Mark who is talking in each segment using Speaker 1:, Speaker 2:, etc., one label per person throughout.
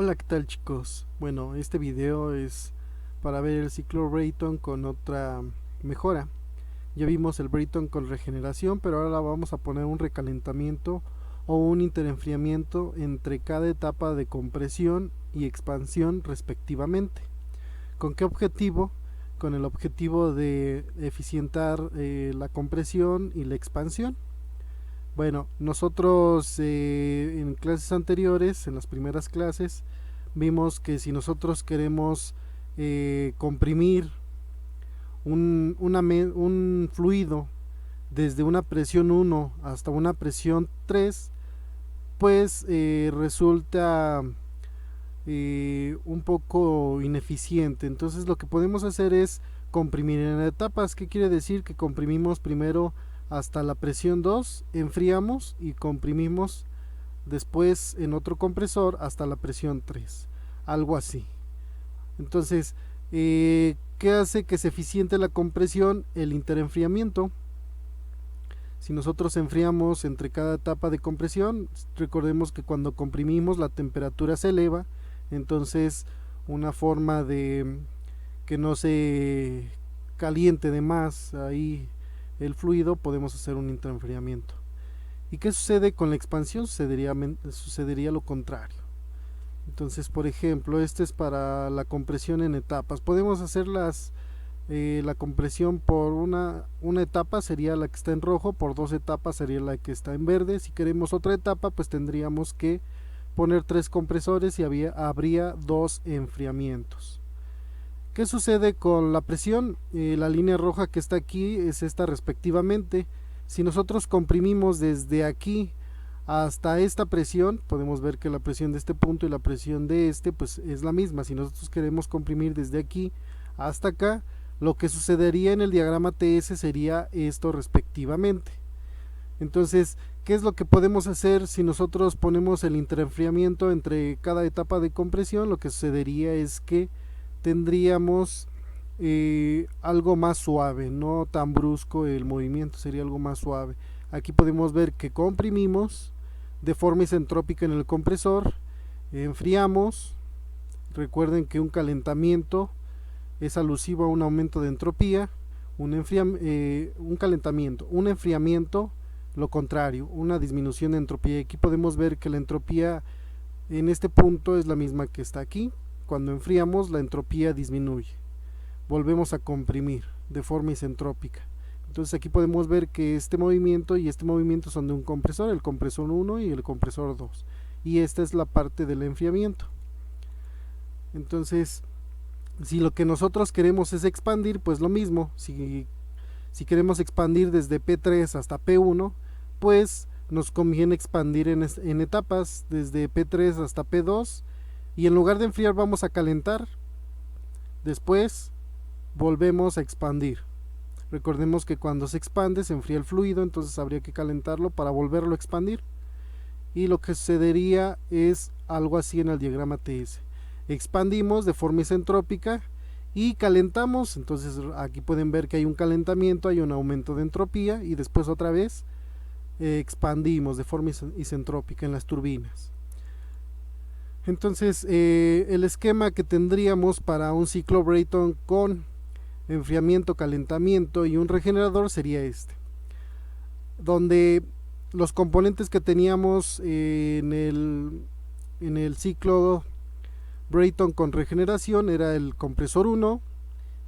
Speaker 1: Hola, ¿qué tal chicos? Bueno, este video es para ver el ciclo Brayton con otra mejora. Ya vimos el Brayton con regeneración, pero ahora vamos a poner un recalentamiento o un interenfriamiento entre cada etapa de compresión y expansión respectivamente. ¿Con qué objetivo? Con el objetivo de eficientar la compresión y la expansión. Bueno, nosotros en clases anteriores, en las primeras clases, vimos que si nosotros queremos comprimir un fluido desde una presión 1 hasta una presión 3, pues resulta un poco ineficiente. Entonces lo que podemos hacer es comprimir en etapas. ¿Qué quiere decir? Que comprimimos primero hasta la presión 2, enfriamos y comprimimos después en otro compresor hasta la presión 3, algo así. Entonces, ¿qué hace que se eficiente la compresión? El interenfriamiento. Si nosotros enfriamos entre cada etapa de compresión, recordemos que cuando comprimimos la temperatura se eleva, entonces una forma de que no se caliente de más ahí el fluido, podemos hacer un interenfriamiento. ¿Y qué sucede con la expansión? Sucedería lo contrario. Entonces, por ejemplo, este es para la compresión en etapas. Podemos hacer la compresión por una etapa sería la que está en rojo, por dos etapas sería la que está en verde. Si queremos otra etapa, pues tendríamos que poner tres compresores y habría dos enfriamientos. ¿Qué sucede con la presión? La línea roja que está aquí es esta respectivamente. Si nosotros comprimimos desde aquí hasta esta presión, podemos ver que la presión de este punto y la presión de este pues es la misma. Si nosotros queremos comprimir desde aquí hasta acá, lo que sucedería en el diagrama TS sería esto respectivamente. Entonces, ¿qué es lo que podemos hacer si nosotros ponemos el interenfriamiento entre cada etapa de compresión? Lo que sucedería es que tendríamos algo más suave, no tan brusco el movimiento, sería algo más suave. Aquí podemos ver que comprimimos de forma isentrópica en el compresor, enfriamos. Recuerden que un calentamiento es alusivo a un aumento de entropía, un calentamiento, un enfriamiento, lo contrario, una disminución de entropía. Aquí podemos ver que la entropía en este punto es la misma que está aquí. Cuando enfriamos, la entropía disminuye. Volvemos a comprimir de forma isentrópica. Entonces aquí podemos ver que este movimiento y este movimiento son de un compresor, el compresor 1 y el compresor 2. Y esta es la parte del enfriamiento. Entonces, si lo que nosotros queremos es expandir, pues lo mismo. Si queremos expandir desde P3 hasta P1, pues nos conviene expandir en etapas desde P3 hasta P2, y en lugar de enfriar vamos a calentar. Después volvemos a expandir. Recordemos que cuando se expande se enfría el fluido, entonces habría que calentarlo para volverlo a expandir. Y lo que sucedería es algo así en el diagrama TS. Expandimos de forma isentrópica y calentamos. Entonces aquí pueden ver que hay un calentamiento, hay un aumento de entropía, y después otra vez expandimos de forma isentrópica en las turbinas. Entonces el esquema que tendríamos para un ciclo Brayton con enfriamiento, calentamiento y un regenerador sería este, donde los componentes que teníamos en el ciclo Brayton con regeneración era el compresor 1,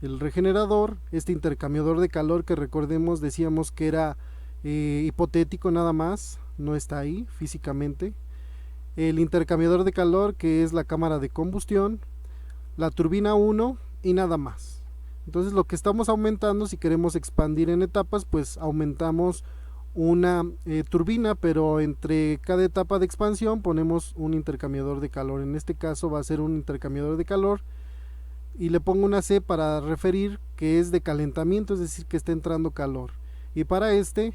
Speaker 1: el regenerador, este intercambiador de calor que recordemos decíamos que era hipotético nada más, no está ahí físicamente, el intercambiador de calor que es la cámara de combustión, la turbina 1 y nada más. Entonces lo que estamos aumentando, si queremos expandir en etapas, pues aumentamos una turbina, pero entre cada etapa de expansión ponemos un intercambiador de calor. En este caso va a ser un intercambiador de calor y le pongo una C para referir que es de calentamiento, es decir, que está entrando calor. Y para este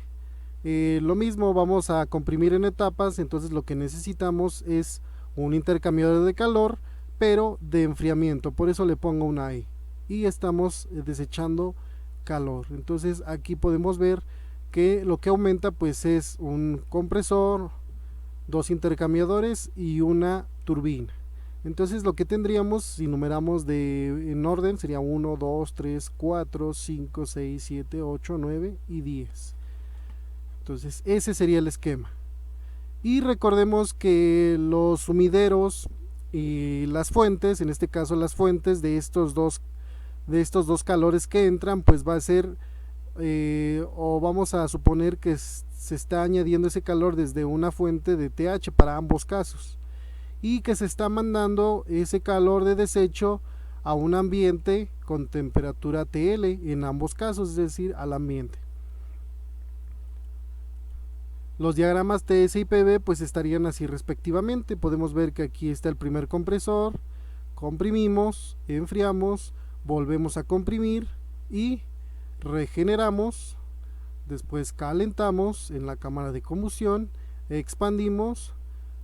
Speaker 1: lo mismo, vamos a comprimir en etapas, entonces lo que necesitamos es un intercambiador de calor, pero de enfriamiento, por eso le pongo una E. Y estamos desechando calor. Entonces aquí podemos ver que lo que aumenta pues es un compresor, dos intercambiadores y una turbina. Entonces lo que tendríamos, si numeramos en orden, sería 1, 2, 3, 4, 5, 6, 7, 8, 9 y 10. Entonces ese sería el esquema. Y recordemos que los sumideros y las fuentes, en este caso las fuentes de estos dos calores que entran, pues va a ser, o vamos a suponer que se está añadiendo ese calor desde una fuente de TH para ambos casos, y que se está mandando ese calor de desecho a un ambiente con temperatura TL en ambos casos, es decir, al ambiente. Los diagramas TS y PV pues estarían así respectivamente. Podemos ver que aquí está el primer compresor, comprimimos, enfriamos, volvemos a comprimir y regeneramos, después calentamos en la cámara de combustión, expandimos,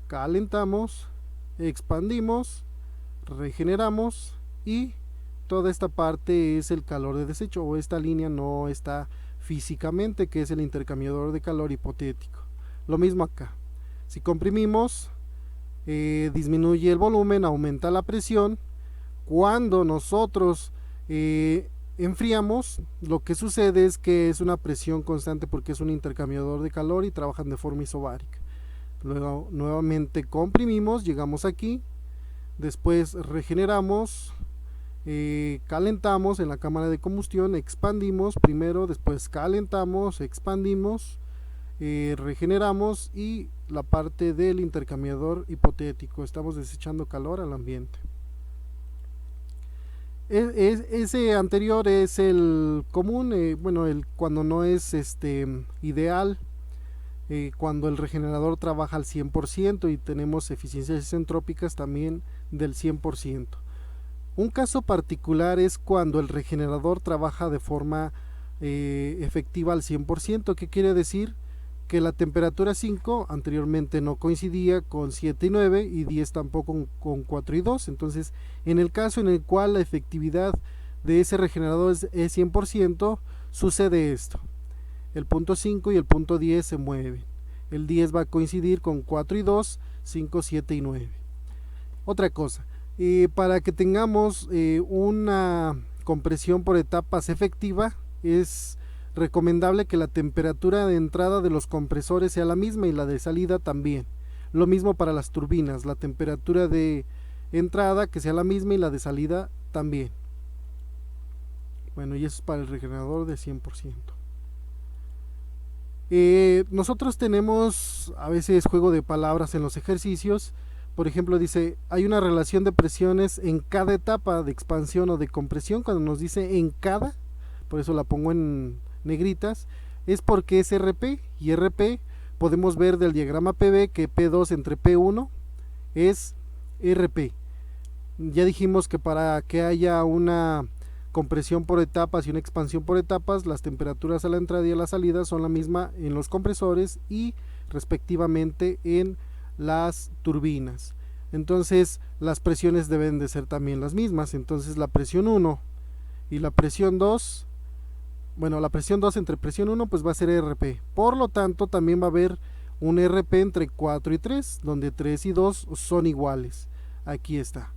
Speaker 1: calentamos, expandimos, regeneramos y toda esta parte es el calor de desecho, o esta línea no está físicamente, que es el intercambiador de calor hipotético. Lo mismo acá, si comprimimos, disminuye el volumen, aumenta la presión. Cuando nosotros enfriamos, lo que sucede es que es una presión constante porque es un intercambiador de calor y trabajan de forma isobárica. Luego nuevamente comprimimos, llegamos aquí, después regeneramos, calentamos en la cámara de combustión, expandimos primero, después calentamos, expandimos, regeneramos y la parte del intercambiador hipotético, estamos desechando calor al ambiente. Ese anterior es el común, bueno, cuando no es ideal, cuando el regenerador trabaja al 100% y tenemos eficiencias entrópicas también del 100%. Un caso particular es cuando el regenerador trabaja de forma efectiva al 100%. ¿Qué quiere decir? Que la temperatura 5 anteriormente no coincidía con 7 y 9 y 10 tampoco con 4 y 2. Entonces, en el caso en el cual la efectividad de ese regenerador es 100%, sucede esto. El punto 5 y el punto 10 se mueven. El 10 va a coincidir con 4 y 2, 5, 7 y 9. Otra cosa, para que tengamos una compresión por etapas efectiva, es recomendable que la temperatura de entrada de los compresores sea la misma y la de salida también. Lo mismo para las turbinas, la temperatura de entrada que sea la misma y la de salida también. Bueno, y eso es para el regenerador de 100%. Nosotros tenemos a veces juego de palabras en los ejercicios. Por ejemplo, dice, hay una relación de presiones en cada etapa de expansión o de compresión. Cuando nos dice en cada, por eso la pongo en negritas, es porque es RP, y RP podemos ver del diagrama PV que P2 entre P1 es RP. Ya dijimos que para que haya una compresión por etapas y una expansión por etapas, las temperaturas a la entrada y a la salida son la misma en los compresores y respectivamente en las turbinas. Entonces las presiones deben de ser también las mismas. Entonces la presión 1 y la presión 2, bueno, la presión 2 entre presión 1 pues va a ser RP. Por lo tanto también va a haber un RP entre 4 y 3, donde 3 y 2 son iguales. Aquí está.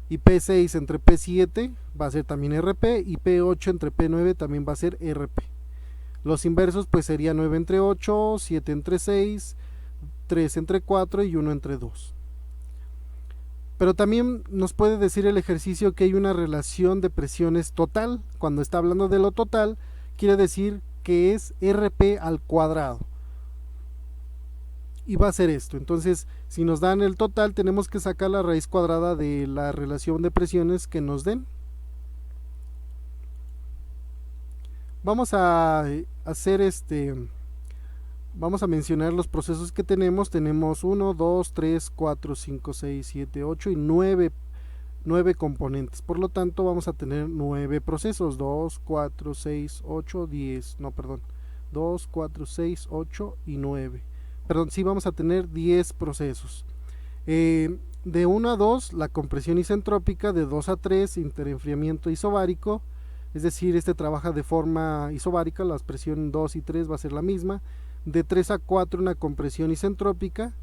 Speaker 1: Y P6 entre P7 va a ser también RP, y P8 entre P9 también va a ser RP. Los inversos pues sería 9 entre 8, 7 entre 6, 3 entre 4 y 1 entre 2. Pero también nos puede decir el ejercicio que hay una relación de presiones total. Cuando está hablando de lo total, quiere decir que es RP al cuadrado. Y va a ser esto. Entonces, si nos dan el total, tenemos que sacar la raíz cuadrada de la relación de presiones que nos den. Vamos a hacer vamos a mencionar los procesos que tenemos. Tenemos 1, 2, 3, 4, 5, 6, 7, 8 y 9 componentes. Por lo tanto, vamos a tener 9 procesos. 2, 4, 6, 8, 10. No, perdón. 2, 4, 6, 8 y 9. Perdón, sí, vamos a tener 10 procesos. De 1 a 2, la compresión isentrópica. De 2 a 3, interenfriamiento isobárico. Es decir, trabaja de forma isobárica. La presión 2 y 3 va a ser la misma. De 3 a 4, una compresión isentrópica.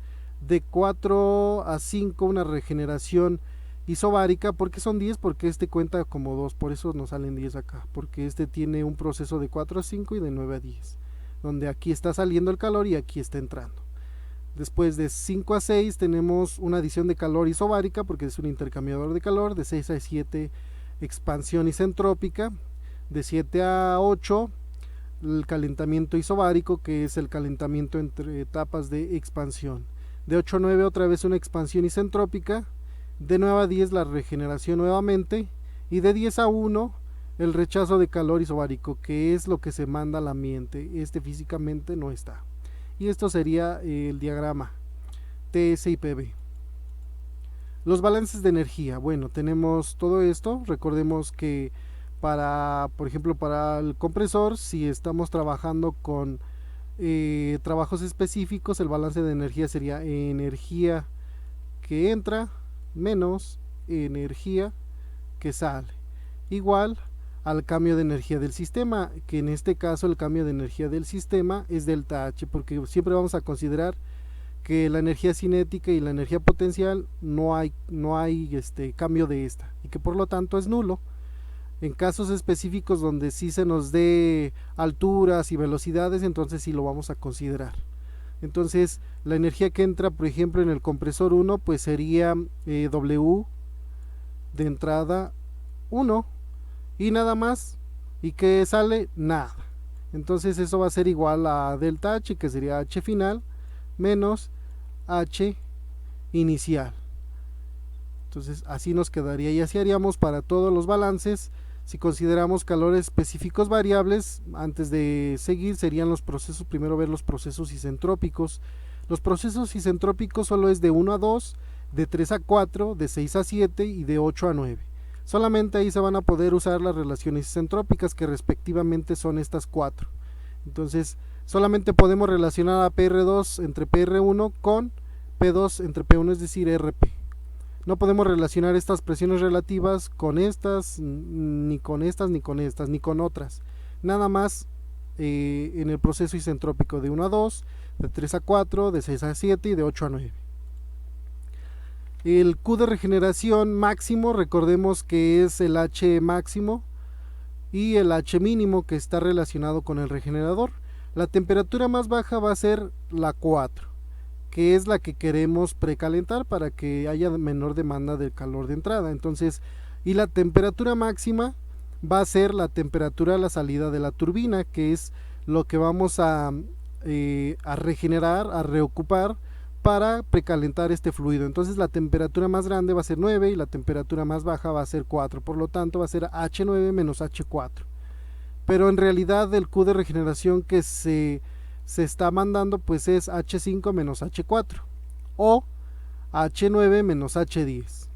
Speaker 1: de 4 a 5 una regeneración isobárica. ¿Por qué son 10? Porque este cuenta como 2, por eso nos salen 10 acá, porque este tiene un proceso de 4 a 5 y de 9 a 10, donde aquí está saliendo el calor y aquí está entrando. Después de 5 a 6 tenemos una adición de calor isobárica, porque es un intercambiador de calor. De 6 a 7 expansión isentrópica. De 7 a 8 el calentamiento isobárico, que es el calentamiento entre etapas de expansión. De 8 a 9 otra vez una expansión isentrópica. De 9 a 10 la regeneración nuevamente. Y de 10 a 1 el rechazo de calor isobárico, que es lo que se manda al ambiente. Este físicamente no está. Y esto sería el diagrama TS y PV. Los balances de energía. Bueno, tenemos todo esto. Recordemos que por ejemplo, para el compresor, si estamos trabajando con trabajos específicos, el balance de energía sería energía que entra menos energía que sale, igual al cambio de energía del sistema, que en este caso el cambio de energía del sistema es delta H, porque siempre vamos a considerar que la energía cinética y la energía potencial no hay cambio de esta, y que por lo tanto es nulo. En casos específicos donde sí se nos dé alturas y velocidades, entonces sí lo vamos a considerar. Entonces la energía que entra, por ejemplo, en el compresor 1, pues sería W de entrada 1 y nada más, y que sale nada. Entonces eso va a ser igual a delta H, que sería H final menos H inicial. Entonces así nos quedaría, y así haríamos para todos los balances. Si consideramos calores específicos variables, antes de seguir serían los procesos, primero ver los procesos isentrópicos. Los procesos isentrópicos solo es de 1 a 2, de 3 a 4, de 6 a 7 y de 8 a 9. Solamente ahí se van a poder usar las relaciones isentrópicas, que respectivamente son estas 4. Entonces solamente podemos relacionar a PR2 entre PR1 con P2 entre P1, es decir, RP. No podemos relacionar estas presiones relativas con estas, ni con estas, ni con estas, ni con otras. Nada más en el proceso isentrópico de 1 a 2, de 3 a 4, de 6 a 7 y de 8 a 9. El Q de regeneración máximo, recordemos que es el H máximo y el H mínimo, que está relacionado con el regenerador. La temperatura más baja va a ser la 4, que es la que queremos precalentar para que haya menor demanda del calor de entrada. Entonces, y la temperatura máxima va a ser la temperatura a la salida de la turbina, que es lo que vamos a regenerar, a reocupar para precalentar este fluido. Entonces la temperatura más grande va a ser 9 y la temperatura más baja va a ser 4, por lo tanto va a ser H9 menos H4. Pero en realidad el Q de regeneración que se está mandando pues es H5 menos H4 o H9 menos H10.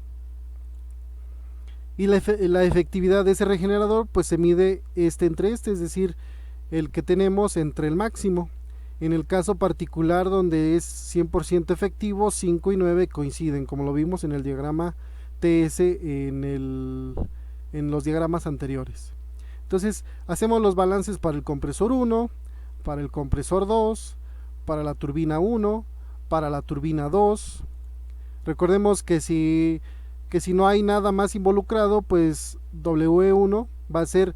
Speaker 1: Y la efectividad de ese regenerador pues se mide entre es decir, el que tenemos entre el máximo. En el caso particular donde es 100% efectivo, 5 y 9 coinciden, como lo vimos en el diagrama TS en los diagramas anteriores. Entonces hacemos los balances para el compresor 1, para el compresor 2, para la turbina 1, para la turbina 2. Recordemos que si no hay nada más involucrado, pues W1 va a ser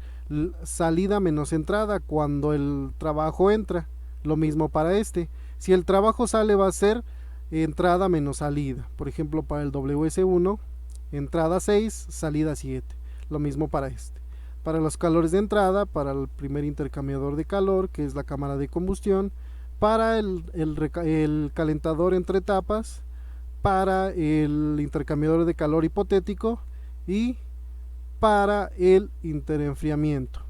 Speaker 1: salida menos entrada cuando el trabajo entra. Lo mismo para este. Si el trabajo sale, va a ser entrada menos salida. Por ejemplo, para el WS1, entrada 6, salida 7. Lo mismo para este. Para los calores de entrada, para el primer intercambiador de calor, que es la cámara de combustión, para el calentador entre etapas, para el intercambiador de calor hipotético y para el interenfriamiento.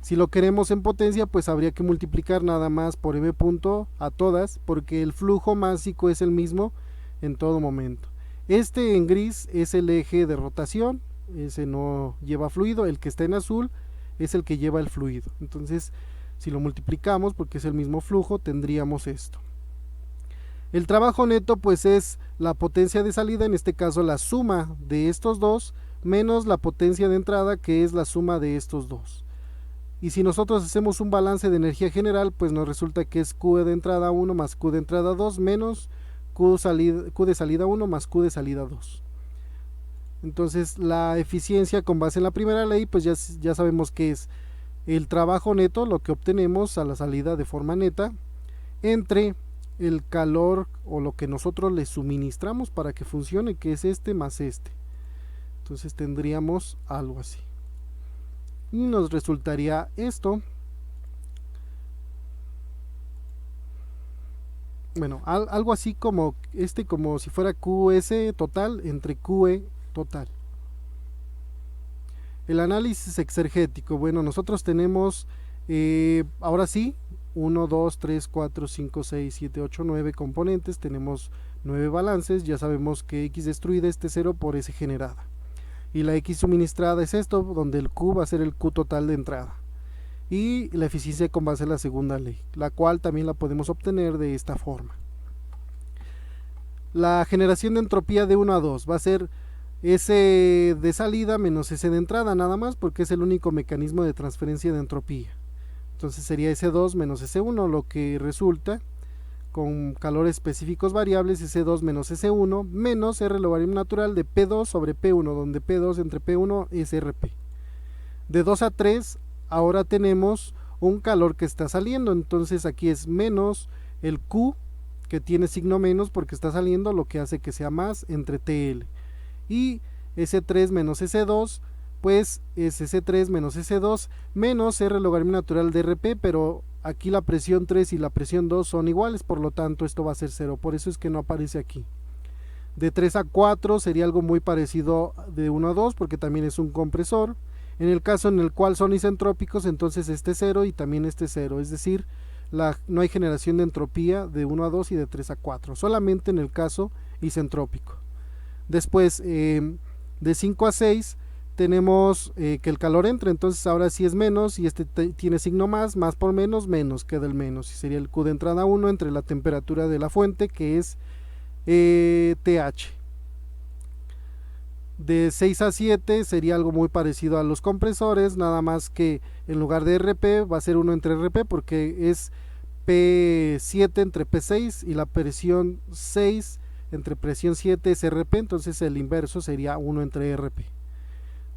Speaker 1: Si lo queremos en potencia, pues habría que multiplicar nada más por M punto a todas, porque el flujo másico es el mismo en todo momento. Este en gris es el eje de rotación, ese no lleva fluido. El que está en azul es el que lleva el fluido. Entonces, si lo multiplicamos, porque es el mismo flujo, tendríamos esto. El trabajo neto pues es la potencia de salida, en este caso la suma de estos dos, menos la potencia de entrada, que es la suma de estos dos. Y si nosotros hacemos un balance de energía general, pues nos resulta que es Q de entrada 1 más Q de entrada 2 menos Q de salida 1 más Q de salida 2. Entonces la eficiencia con base en la primera ley, pues ya sabemos que es el trabajo neto, lo que obtenemos a la salida de forma neta, entre el calor o lo que nosotros le suministramos para que funcione, que es este más este. Entonces tendríamos algo así. Y nos resultaría esto. Bueno, algo así como como si fuera QS total entre QE total. El análisis exergético. Bueno, nosotros tenemos, ahora sí, 1, 2, 3, 4, 5, 6, 7, 8, 9 componentes. Tenemos 9 balances. Ya sabemos que X destruida es T0 por S generada. Y la X suministrada es esto, donde el Q va a ser el Q total de entrada. Y la eficiencia con base en la segunda ley, la cual también la podemos obtener de esta forma. La generación de entropía de 1 a 2 va a ser S de salida menos S de entrada, nada más, porque es el único mecanismo de transferencia de entropía. Entonces sería S2 menos S1, lo que resulta con calores específicos variables S2 menos S1 menos R logaritmo natural de P2 sobre P1, donde P2 entre P1 es RP. De 2 a 3 ahora tenemos un calor que está saliendo, entonces aquí es menos el Q, que tiene signo menos porque está saliendo, lo que hace que sea más entre TL. Y S3 menos S2, pues es S3 menos S2 menos R logaritmo natural de RP, pero aquí la presión 3 y la presión 2 son iguales, por lo tanto esto va a ser 0, por eso es que no aparece aquí. De 3 a 4 sería algo muy parecido de 1 a 2, porque también es un compresor. En el caso en el cual son isentrópicos, entonces este 0 y también este 0, es decir, no hay generación de entropía de 1 a 2 y de 3 a 4, solamente en el caso isentrópico. Después, de 5 a 6 tenemos que el calor entra, entonces ahora sí es menos, y este tiene signo más por menos, menos queda el menos, y sería el Q de entrada 1 entre la temperatura de la fuente, que es TH. De 6 a 7 sería algo muy parecido a los compresores, nada más que en lugar de RP va a ser 1 entre RP, porque es P7 entre P6 y la presión 6 entre presión 7 es RP, entonces el inverso sería 1 entre RP.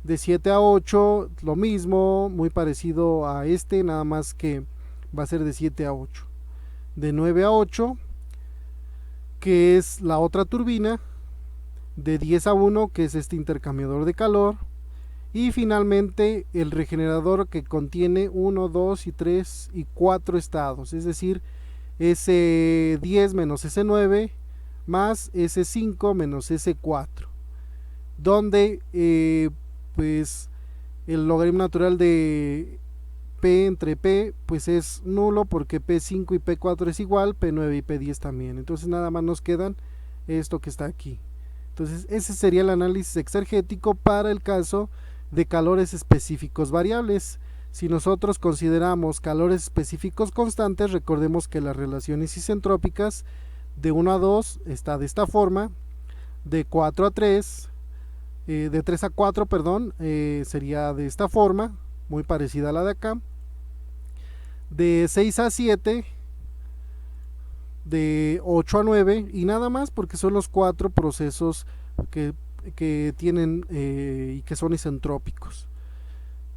Speaker 1: De 7 a 8 lo mismo, muy parecido a este, nada más que va a ser de 7 a 8. De 9 a 8, que es la otra turbina. De 10 a 1, que es este intercambiador de calor. Y finalmente el regenerador, que contiene 1, 2 y 3 y 4 estados, es decir, S10 menos S9 más S5 menos S4, donde pues el logaritmo natural de P entre P pues es nulo, porque P5 y P4 es igual, P9 y P10 también. Entonces nada más nos quedan esto que está aquí. Entonces ese sería el análisis exergético para el caso de calores específicos variables. Si nosotros consideramos calores específicos constantes, recordemos que las relaciones isentrópicas de 1 a 2 está de esta forma, de 4 a 3, de 3 a 4, perdón, sería de esta forma, muy parecida a la de acá. De 6 a 7, de 8 a 9 y nada más, porque son los 4 procesos que tienen y que son isentrópicos.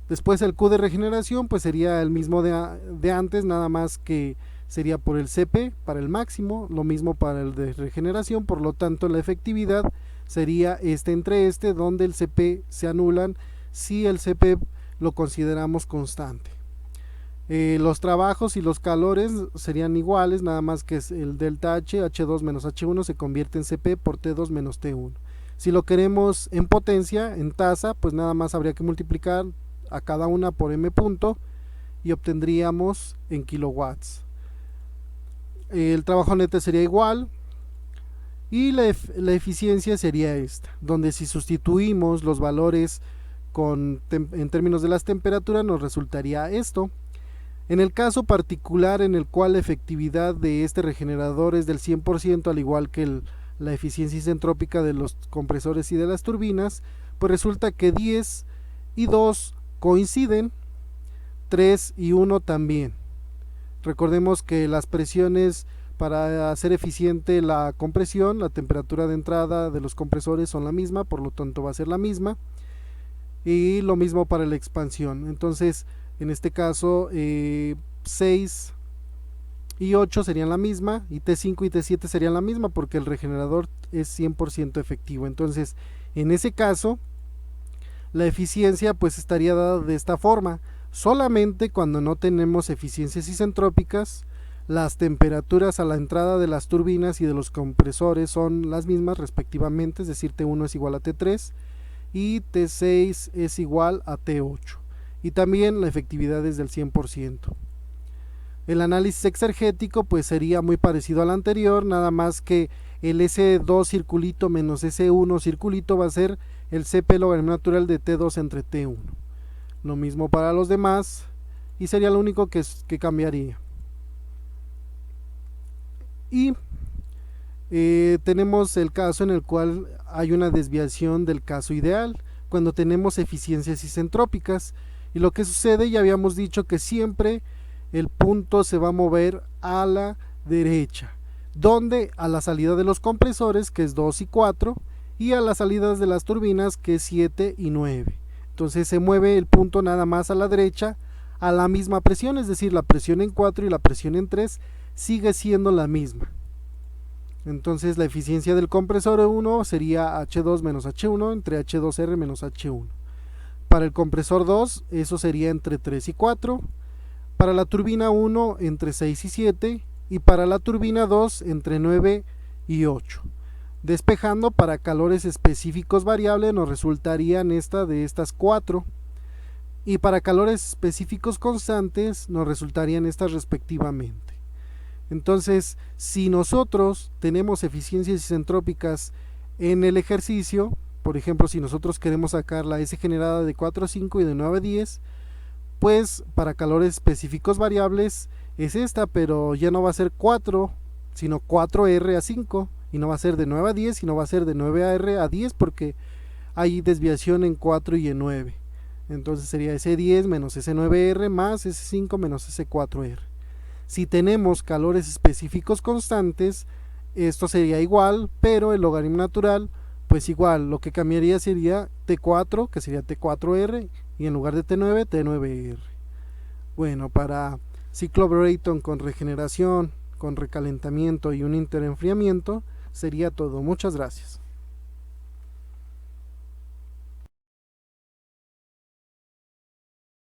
Speaker 1: Después el Q de regeneración pues sería el mismo de antes, nada más que sería por el CP para el máximo, lo mismo para el de regeneración, por lo tanto la efectividad sería este entre este, donde el CP se anulan si el CP lo consideramos constante. Los trabajos y los calores serían iguales, nada más que el delta H, H2 menos H1 se convierte en CP por T2 menos T1. Si lo queremos en potencia, en tasa, pues nada más habría que multiplicar a cada una por M punto y obtendríamos en kilowatts. El trabajo neto sería igual y la eficiencia sería esta, donde si sustituimos los valores en términos de las temperaturas nos resultaría esto. En el caso particular en el cual la efectividad de este regenerador es del 100%, al igual que la eficiencia isentrópica de los compresores y de las turbinas, pues resulta que 10 y 2 coinciden, 3 y 1 también. Recordemos que las presiones Para hacer eficiente la compresión, la temperatura de entrada de los compresores son la misma, por lo tanto va a ser la misma. Y lo mismo para la expansión. Entonces, en este caso, 6 y 8 serían la misma, y T5 y T7 serían la misma porque el regenerador es 100% efectivo. Entonces, en ese caso, la eficiencia pues estaría dada de esta forma. Solamente cuando no tenemos eficiencias isentrópicas, las temperaturas a la entrada de las turbinas y de los compresores son las mismas respectivamente, es decir, T1 es igual a T3 y T6 es igual a T8. Y también la efectividad es del 100%. El análisis exergético pues sería muy parecido al anterior, nada más que el S2 circulito menos S1 circulito va a ser el CP logaritmo natural de T2 entre T1. Lo mismo para los demás y sería lo único que cambiaría. Y tenemos el caso en el cual hay una desviación del caso ideal, cuando tenemos eficiencias isentrópicas. Y lo que sucede, ya habíamos dicho que siempre el punto se va a mover a la derecha, donde a la salida de los compresores, que es 2 y 4, y a las salidas de las turbinas, que es 7 y 9. Entonces se mueve el punto nada más a la derecha a la misma presión, es decir, la presión en 4 y la presión en 3 sigue siendo la misma. Entonces la eficiencia del compresor 1 sería H2 menos H1 entre H2R menos H1. Para el compresor 2 eso sería entre 3 y 4. Para la turbina 1 entre 6 y 7. Y para la turbina 2 entre 9 y 8. Despejando, para calores específicos variables nos resultarían de estas 4. Y para calores específicos constantes nos resultarían estas respectivamente. Entonces, si nosotros tenemos eficiencias isentrópicas en el ejercicio, por ejemplo, si nosotros queremos sacar la S generada de 4 a 5 y de 9 a 10, pues para calores específicos variables es esta, pero ya no va a ser 4, sino 4R a 5, y no va a ser de 9 a 10, sino va a ser de 9R a 10 porque hay desviación en 4 y en 9. Entonces sería S10 menos S9R más S5 menos S4R. Si tenemos calores específicos constantes, esto sería igual, pero el logaritmo natural, pues igual, lo que cambiaría sería T4, que sería T4R, y en lugar de T9, T9R. Bueno, para ciclo Brayton con regeneración, con recalentamiento y un interenfriamiento, sería todo. Muchas gracias.